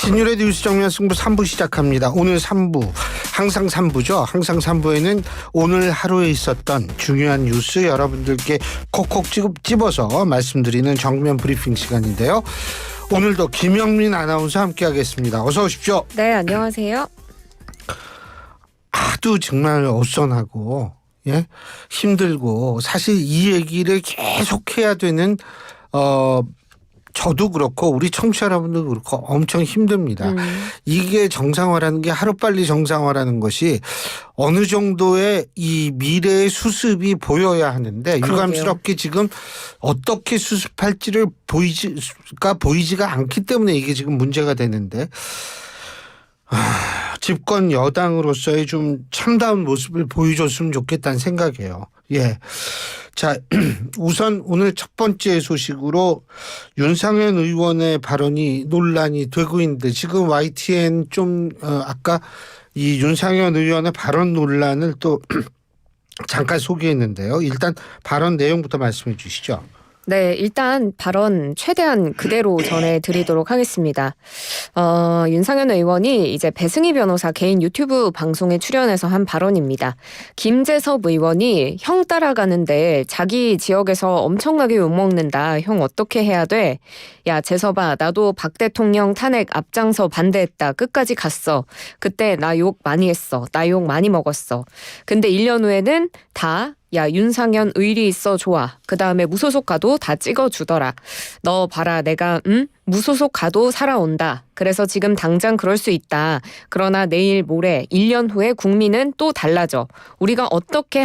신율의 뉴스 정면 승부 3부 시작합니다. 오늘 3부, 항상 3부죠. 항상 3부에는 오늘 하루에 있었던 중요한 뉴스 여러분들께 콕콕 집어서 말씀드리는 정면 브리핑 시간인데요. 오늘도 김영민 아나운서 함께하겠습니다. 어서 오십시오. 네, 안녕하세요. 하도 정말 어선하고 힘들고 사실 이 얘기를 계속 해야 되는 저도 그렇고 우리 청취자 여러분도 그렇고 엄청 힘듭니다. 이게 정상화라는 게 하루빨리 정상화라는 것이 어느 정도의 이 미래의 수습이 보여야 하는데 유감스럽게 지금 어떻게 수습할지를 보이지가 않기 때문에 이게 지금 문제가 되는데 집권 여당으로서의 좀 참다운 모습을 보여줬으면 좋겠다는 생각이에요. 예. 자, 우선 오늘 첫 번째 소식으로 윤상현 의원의 발언이 논란이 되고 있는데 지금 YTN 좀 아까 이 윤상현 의원의 발언 논란을 또 잠깐 소개했는데요. 일단 발언 내용부터 말씀해 주시죠. 네, 일단 발언 최대한 그대로 전해드리도록 하겠습니다. 윤상현 의원이 이제 배승희 변호사 개인 유튜브 방송에 출연해서 한 발언입니다. 김재섭 의원이 형 따라가는데 자기 지역에서 엄청나게 욕먹는다. 형 어떻게 해야 돼? 야, 재섭아, 나도 박 대통령 탄핵 앞장서 반대했다. 끝까지 갔어. 그때 나 욕 많이 했어. 나 욕 많이 먹었어. 근데 1년 후에는 야, 윤상현 의리 있어 좋아. 그 다음에 무소속 가도 다 찍어주더라. 너 봐라, 내가 무소속 가도 살아온다. 그래서 지금 당장 그럴 수 있다. 그러나 내일 모레 1년 후에 국민은 또 달라져. 우리가 어떻게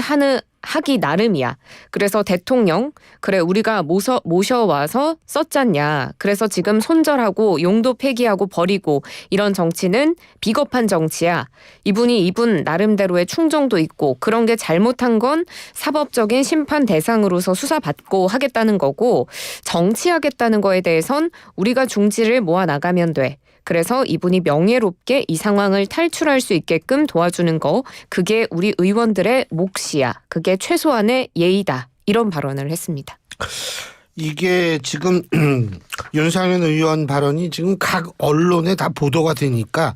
하기 나름이야. 그래서 대통령, 그래 우리가 모셔와서 썼잖냐. 그래서 지금 손절하고 용도 폐기하고 버리고 이런 정치는 비겁한 정치야. 이분 나름대로의 충정도 있고 그런 게 잘못한 건 사법적인 심판 대상으로서 수사받고 하겠다는 거고 정치하겠다는 거에 대해선 우리가 중지를 모아나가면 돼. 그래서 이분이 명예롭게 이 상황을 탈출할 수 있게끔 도와주는 거 그게 우리 의원들의 몫이야. 그게 최소한의 예의다. 이런 발언을 했습니다. 이게 지금 윤상현 의원 발언이 지금 각 언론에 다 보도가 되니까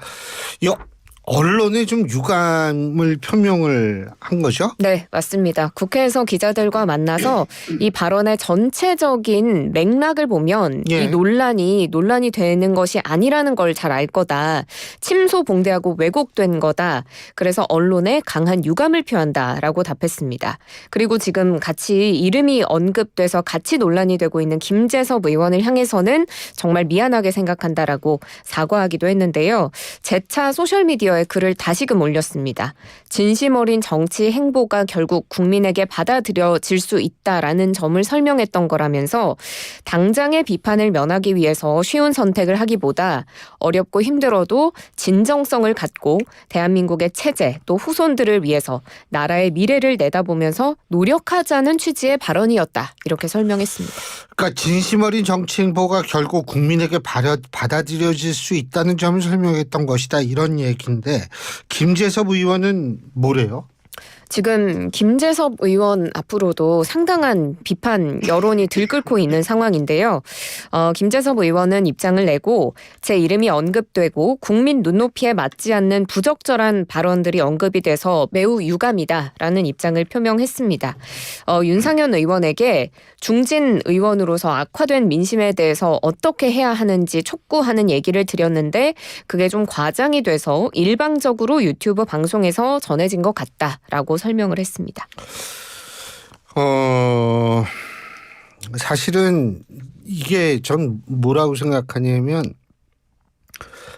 언론에 좀 유감을 표명을 한 거죠? 네, 맞습니다. 국회에서 기자들과 만나서 이 발언의 전체적인 맥락을 보면 이 논란이 되는 것이 아니라는 걸 잘 알 거다. 침소봉대하고 왜곡된 거다. 그래서 언론에 강한 유감을 표한다라고 답했습니다. 그리고 지금 같이 이름이 언급돼서 같이 논란이 되고 있는 김재섭 의원을 향해서는 정말 미안하게 생각한다라고 사과하기도 했는데요. 재차 소셜미디어 글을 다시금 올렸습니다. 진심 어린 정치 행보가 결국 국민에게 받아들여질 수 있다라는 점을 설명했던 거라면서 당장의 비판을 면하기 위해서 쉬운 선택을 하기보다 어렵고 힘들어도 진정성을 갖고 대한민국의 체제 또 후손들을 위해서 나라의 미래를 내다보면서 노력하자는 취지의 발언이었다. 이렇게 설명했습니다. 그러니까 진심 어린 정치 행보가 결국 국민에게 받아들여질 수 있다는 점을 설명했던 것이다. 이런 얘기인데 김재섭 의원은 뭐래요? 지금 김재섭 의원 앞으로도 상당한 비판 여론이 들끓고 있는 상황인데요. 김재섭 의원은 입장을 내고 제 이름이 언급되고 국민 눈높이에 맞지 않는 부적절한 발언들이 언급이 돼서 매우 유감이다라는 입장을 표명했습니다. 윤상현 의원에게 중진 의원으로서 악화된 민심에 대해서 어떻게 해야 하는지 촉구하는 얘기를 드렸는데 그게 좀 과장이 돼서 일방적으로 유튜브 방송에서 전해진 것 같다라고 설명을 했습니다. 사실은 이게 전 뭐라고 생각하냐면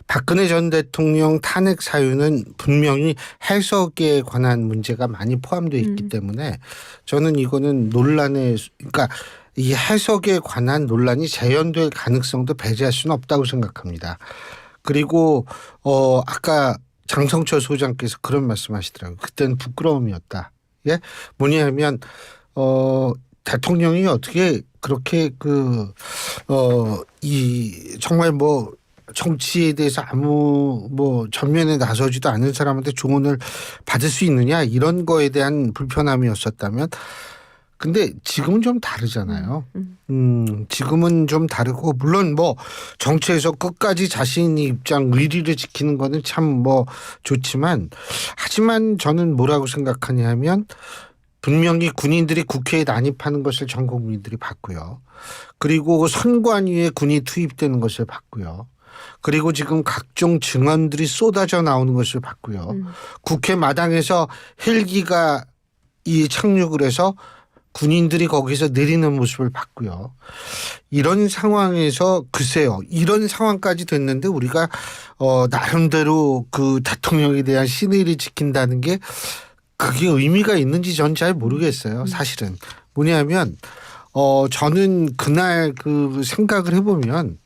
박근혜 전 대통령 탄핵 사유는 분명히 해석에 관한 문제가 많이 포함되어 있기 때문에 저는 이거는 그러니까 이 해석에 관한 논란이 재현될 가능성도 배제할 수는 없다고 생각합니다. 그리고 아까 장성철 소장께서 그런 말씀하시더라고요. 그때는 부끄러움이었다. 예, 뭐냐면 대통령이 어떻게 그렇게 정말 정치에 대해서 아무 전면에 나서지도 않은 사람한테 조언을 받을 수 있느냐 이런 거에 대한 불편함이었었다면 근데 지금은 좀 다르잖아요. 지금은 좀 다르고 물론 뭐 정치에서 끝까지 자신의 입장 의리를 지키는 거는 참 뭐 좋지만 하지만 저는 뭐라고 생각하냐면 분명히 군인들이 국회에 난입하는 것을 전 국민들이 봤고요. 그리고 선관위에 군이 투입되는 것을 봤고요. 그리고 지금 각종 증언들이 쏟아져 나오는 것을 봤고요. 국회 마당에서 헬기가 이 착륙을 해서 군인들이 거기서 내리는 모습을 봤고요. 이런 상황에서 글쎄요. 이런 상황까지 됐는데 우리가 나름대로 그 대통령에 대한 신의를 지킨다는 게 그게 의미가 있는지 전 잘 모르겠어요. 사실은. 뭐냐면 저는 그날 그 생각을 해보면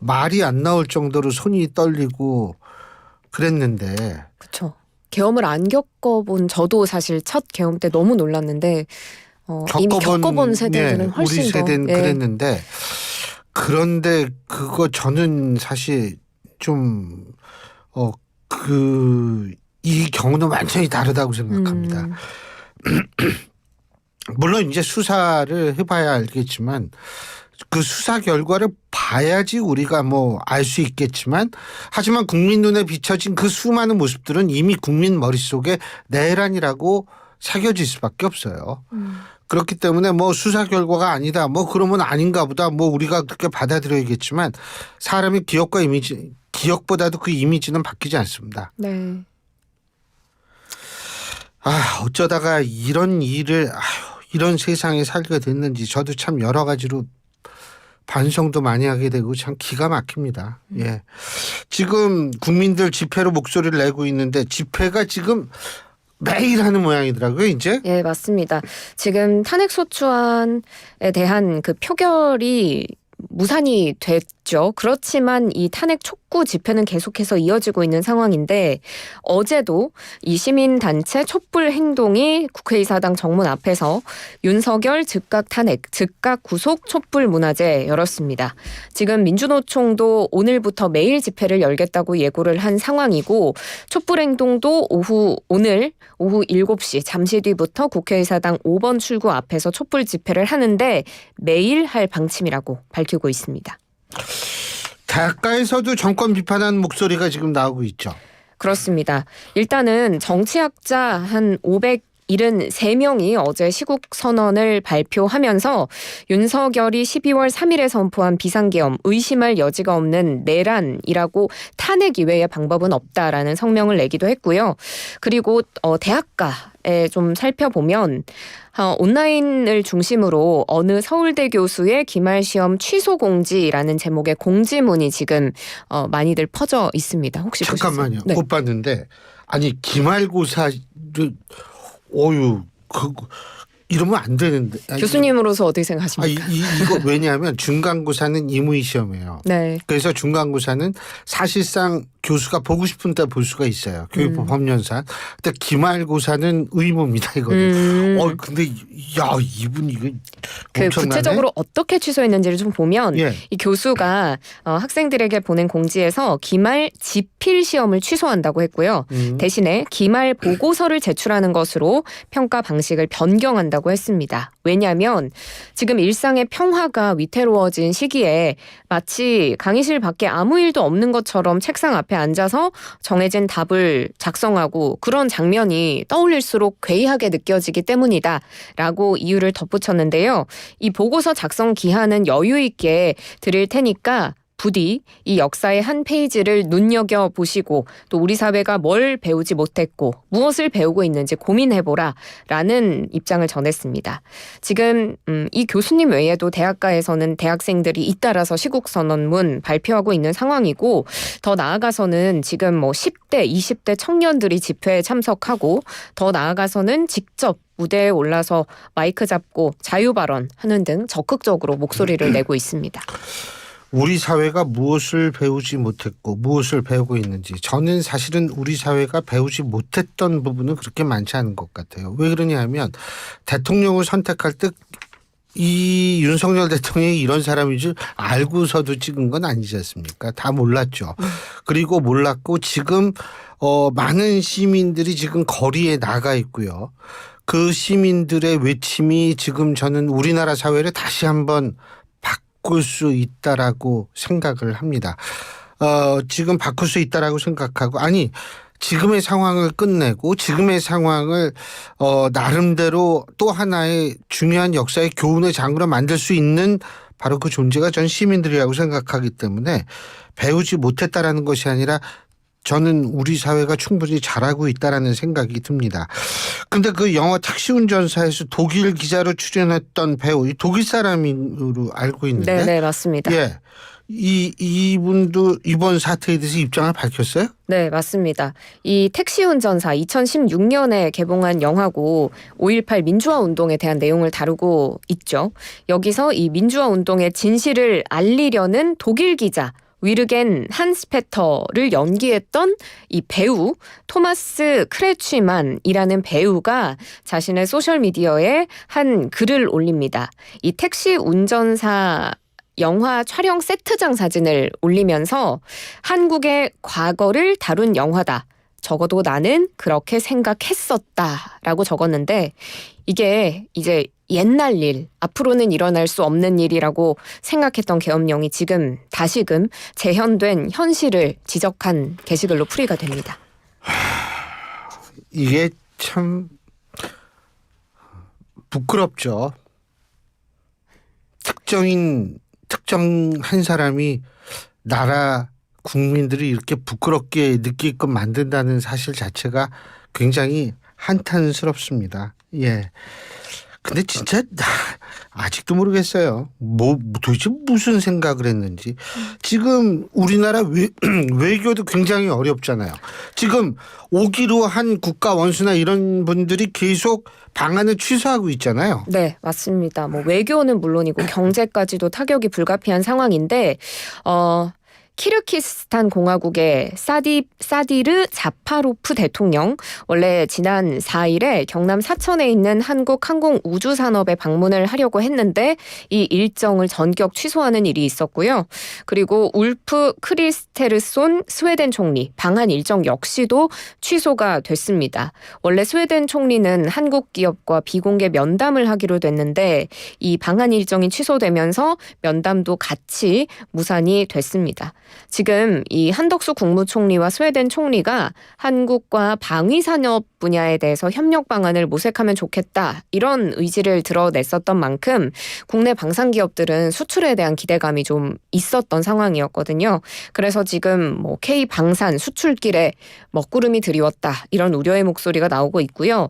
말이 안 나올 정도로 손이 떨리고 그랬는데. 그렇죠. 계엄을 안 겪어본 저도 사실 첫 계엄 때 너무 놀랐는데 이미 겪어본 세대들은 훨씬 우리 세대는 더 그랬는데 그런데 그거 저는 사실 좀 이 경우는 완전히 다르다고 생각합니다. 물론 이제 수사를 해봐야 알겠지만 그 수사 결과를 봐야지 우리가 뭐 알 수 있겠지만 하지만 국민 눈에 비춰진 그 수많은 모습들은 이미 국민 머릿속에 내란이라고 새겨질 수밖에 없어요. 그렇기 때문에 뭐 수사 결과가 아니다 뭐 그러면 아닌가 보다 뭐 우리가 그렇게 받아들여야겠지만 사람의 기억과 이미지 기억보다도 그 이미지는 바뀌지 않습니다. 네. 어쩌다가 이런 일을 이런 세상에 살게 됐는지 저도 참 여러 가지로 반성도 많이 하게 되고 참 기가 막힙니다. 예. 지금 국민들 집회로 목소리를 내고 있는데 집회가 지금 매일 하는 모양이더라고요, 이제. 예, 맞습니다. 지금 탄핵소추안에 대한 그 표결이 무산이 됐죠. 그렇지만 이 탄핵 촉구 집회는 계속해서 이어지고 있는 상황인데 어제도 이 시민단체 촛불 행동이 국회의사당 정문 앞에서 윤석열 즉각 탄핵, 즉각 구속 촛불 문화제 열었습니다. 지금 민주노총도 오늘부터 매일 집회를 열겠다고 예고를 한 상황이고 촛불 행동도 오늘 오후 7시 잠시 뒤부터 국회의사당 5번 출구 앞에서 촛불 집회를 하는데 매일 할 방침이라고 밝히고 있습니다. 대학가에서도 정권 비판하는 목소리가 지금 나오고 있죠. 그렇습니다. 일단은 정치학자 한 573명이 어제 시국 선언을 발표하면서 윤석열이 12월 3일에 선포한 비상계엄 의심할 여지가 없는 내란이라고 탄핵 이외의 방법은 없다라는 성명을 내기도 했고요. 그리고 대학가에 좀 살펴보면 온라인을 중심으로 어느 서울대 교수의 기말시험 취소 공지라는 제목의 공지문이 지금 많이들 퍼져 있습니다. 혹시 잠깐만요. 보셨어요? 네. 못 봤는데 아니 기말고사를 이러면 안 되는데. 교수님으로서 어떻게 생각하십니까? 이거 왜냐하면 중간고사는 임의 시험이에요. 네. 그래서 중간고사는 사실상 교수가 보고 싶은 때 볼 수가 있어요. 교육부 법령상. 근데 기말고사는 의무입니다. 이거는. 근데 이분 이거 그 엄청나네. 구체적으로 어떻게 취소했는지를 좀 보면 예. 이 교수가 학생들에게 보낸 공지에서 기말 지필 시험을 취소한다고 했고요. 대신에 기말 보고서를 제출하는 것으로 평가 방식을 변경한다고 했습니다. 왜냐하면 지금 일상의 평화가 위태로워진 시기에 마치 강의실 밖에 아무 일도 없는 것처럼 책상 앞에 앉아서 정해진 답을 작성하고 그런 장면이 떠올릴수록 괴이하게 느껴지기 때문이다라고 이유를 덧붙였는데요. 이 보고서 작성 기한은 여유 있게 드릴 테니까 부디 이 역사의 한 페이지를 눈여겨보시고 또 우리 사회가 뭘 배우지 못했고 무엇을 배우고 있는지 고민해보라 라는 입장을 전했습니다. 지금 이 교수님 외에도 대학가에서는 대학생들이 잇따라서 시국선언문 발표하고 있는 상황이고 더 나아가서는 지금 뭐 10대, 20대 청년들이 집회에 참석하고 더 나아가서는 직접 무대에 올라서 마이크 잡고 자유발언하는 등 적극적으로 목소리를 내고 있습니다. 우리 사회가 무엇을 배우지 못했고 무엇을 배우고 있는지 저는 사실은 우리 사회가 배우지 못했던 부분은 그렇게 많지 않은 것 같아요. 왜 그러냐 하면 대통령을 선택할 때 이 윤석열 대통령이 이런 사람인 줄 알고서도 찍은 건 아니지 않습니까? 다 몰랐죠. 그리고 몰랐고 지금 많은 시민들이 지금 거리에 나가 있고요. 그 시민들의 외침이 지금 저는 우리나라 사회를 다시 한번 바꿀 수 있다라고 생각을 합니다. 지금 바꿀 수 있다라고 생각하고 아니 지금의 상황을 끝내고 지금의 상황을 나름대로 또 하나의 중요한 역사의 교훈의 장으로 만들 수 있는 바로 그 존재가 전 시민들이라고 생각하기 때문에 배우지 못했다라는 것이 아니라 저는 우리 사회가 충분히 잘하고 있다라는 생각이 듭니다. 근데 그 영화 택시 운전사에서 독일 기자로 출연했던 배우, 이 독일 사람으로 알고 있는데. 네, 맞습니다. 예. 이분도 이번 사태에 대해서 입장을 밝혔어요? 네, 맞습니다. 이 택시 운전사 2016년에 개봉한 영화고 5.18 민주화 운동에 대한 내용을 다루고 있죠. 여기서 이 민주화 운동의 진실을 알리려는 독일 기자 위르겐 한스페터를 연기했던 이 배우 토마스 크레취만이라는 배우가 자신의 소셜미디어에 한 글을 올립니다. 이 택시 운전사 영화 촬영 세트장 사진을 올리면서 한국의 과거를 다룬 영화다. 적어도 나는 그렇게 생각했었다라고 적었는데 이게 이제 옛날 일, 앞으로는 일어날 수 없는 일이라고 생각했던 계엄령이 지금 다시금 재현된 현실을 지적한 게시글로 풀이가 됩니다. 이게 참 부끄럽죠. 특정한 사람이 나라 국민들이 이렇게 부끄럽게 느끼게끔 만든다는 사실 자체가 굉장히 한탄스럽습니다. 예. 근데 진짜 아직도 모르겠어요. 도대체 무슨 생각을 했는지. 지금 우리나라 외교도 굉장히 어렵잖아요. 지금 오기로 한 국가 원수나 이런 분들이 계속 방안을 취소하고 있잖아요. 네, 맞습니다. 뭐 외교는 물론이고 경제까지도 타격이 불가피한 상황인데 키르기스스탄 공화국의 사디르 자파로프 대통령 원래 지난 4일에 경남 사천에 있는 한국 항공우주산업에 방문을 하려고 했는데 이 일정을 전격 취소하는 일이 있었고요. 그리고 울프 크리스테르손 스웨덴 총리 방한 일정 역시도 취소가 됐습니다. 원래 스웨덴 총리는 한국 기업과 비공개 면담을 하기로 됐는데 이 방한 일정이 취소되면서 면담도 같이 무산이 됐습니다. 지금 이 한덕수 국무총리와 스웨덴 총리가 한국과 방위산업 분야에 대해서 협력 방안을 모색하면 좋겠다 이런 의지를 드러냈었던 만큼 국내 방산기업들은 수출에 대한 기대감이 좀 있었던 상황이었거든요. 그래서 지금 뭐 K방산 수출길에 먹구름이 드리웠다 이런 우려의 목소리가 나오고 있고요.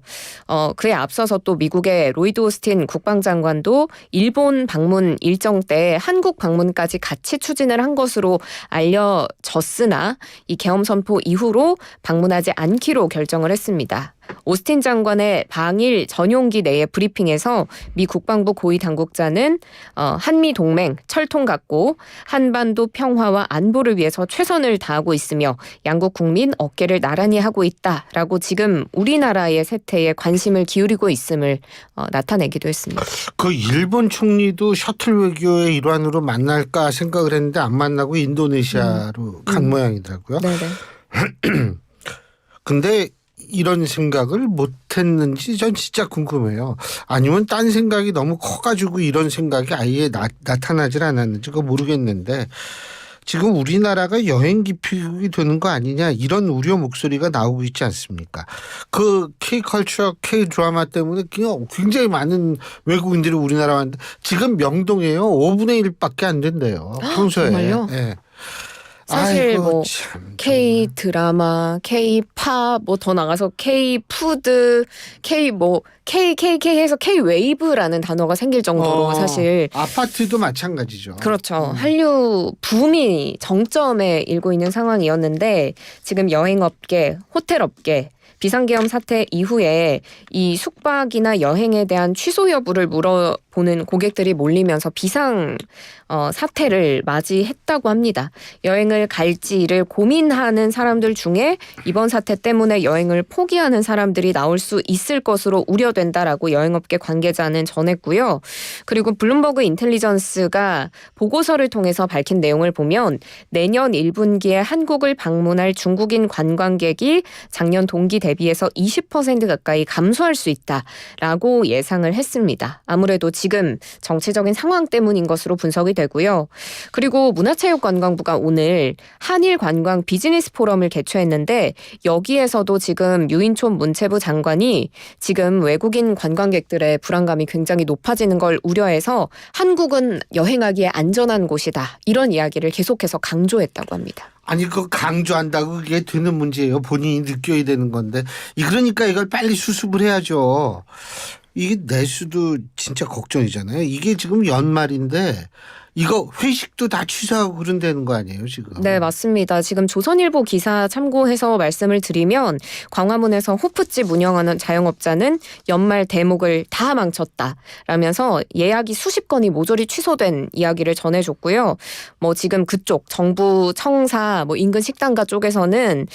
그에 앞서서 또 미국의 로이드 오스틴 국방장관도 일본 방문 일정 때 한국 방문까지 같이 추진을 한 것으로 알려졌으나 이 계엄 선포 이후로 방문하지 않기로 결정을 했습니다. 오스틴 장관의 방일 전용기 내의 브리핑에서 미 국방부 고위 당국자는 한미 동맹 철통 같고 한반도 평화와 안보를 위해서 최선을 다하고 있으며 양국 국민 어깨를 나란히 하고 있다라고 지금 우리나라의 세태에 관심을 기울이고 있음을 나타내기도 했습니다. 그 일본 총리도 셔틀 외교의 일환으로 만날까 생각을 했는데 안 만나고 인도네시아로 간 모양이더라고요. 네네. 근데 이런 생각을 못했는지 전 진짜 궁금해요. 아니면 딴 생각이 너무 커가지고 이런 생각이 아예 나타나질 않았는지 그거 모르겠는데 지금 우리나라가 여행 기피국이 되는 거 아니냐 이런 우려 목소리가 나오고 있지 않습니까? 그 K컬처, K드라마 때문에 굉장히 많은 외국인들이 우리나라 왔는데 지금 명동에요. 5분의 1밖에 안 된대요. 평소에. 정말요? 네. 사실 아이고, 뭐 참, K 드라마, K 팝, 뭐 더 나가서 K 푸드, K 해서 K 웨이브라는 단어가 생길 정도로 사실 아파트도 마찬가지죠. 그렇죠. 한류 붐이 정점에 일고 있는 상황이었는데 지금 여행업계, 호텔업계 비상계엄 사태 이후에 이 숙박이나 여행에 대한 취소 여부를 물어보는 보는 고객들이 몰리면서 비상 사태를 맞이했다고 합니다. 여행을 갈지를 고민하는 사람들 중에 이번 사태 때문에 여행을 포기하는 사람들이 나올 수 있을 것으로 우려된다라고 여행업계 관계자는 전했고요. 그리고 블룸버그 인텔리전스가 보고서를 통해서 밝힌 내용을 보면 내년 1분기에 한국을 방문할 중국인 관광객이 작년 동기 대비해서 20% 가까이 감소할 수 있다라고 예상을 했습니다. 아무래도 지금 정치적인 상황 때문인 것으로 분석이 되고요. 그리고 문화체육관광부가 오늘 한일 관광 비즈니스 포럼을 개최했는데 여기에서도 지금 유인촌 문체부 장관이 지금 외국인 관광객들의 불안감이 굉장히 높아지는 걸 우려해서 한국은 여행하기에 안전한 곳이다. 이런 이야기를 계속해서 강조했다고 합니다. 아니 그거 강조한다고 그게 되는 문제예요. 본인이 느껴야 되는 건데. 그러니까 이걸 빨리 수습을 해야죠. 이게 내수도 진짜 걱정이잖아요. 이게 지금 연말인데 이거 회식도 다 취소하고 그런다는 거 아니에요 지금? 네, 맞습니다. 지금 조선일보 기사 참고해서 말씀을 드리면 광화문에서 호프집 운영하는 자영업자는 연말 대목을 다 망쳤다라면서 예약이 수십 건이 모조리 취소된 이야기를 전해줬고요. 뭐 지금 그쪽 정부 청사 뭐 인근 식당가 쪽에서는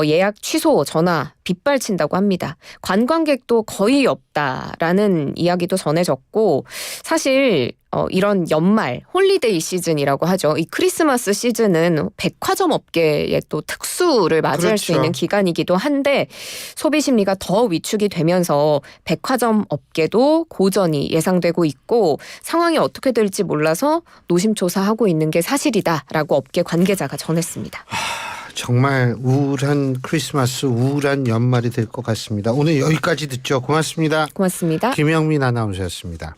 예약 취소 전화 빗발친다고 합니다. 관광객도 거의 없다라는 이야기도 전해졌고 사실 이런 연말 홀리데이 시즌이라고 하죠. 이 크리스마스 시즌은 백화점 업계의 또 특수를 맞이할 수 그렇죠. 있는 기간이기도 한데 소비 심리가 더 위축이 되면서 백화점 업계도 고전이 예상되고 있고 상황이 어떻게 될지 몰라서 노심초사하고 있는 게 사실이다라고 업계 관계자가 전했습니다. 정말 우울한 크리스마스, 우울한 연말이 될 것 같습니다. 오늘 여기까지 듣죠. 고맙습니다. 고맙습니다. 김영민 아나운서였습니다.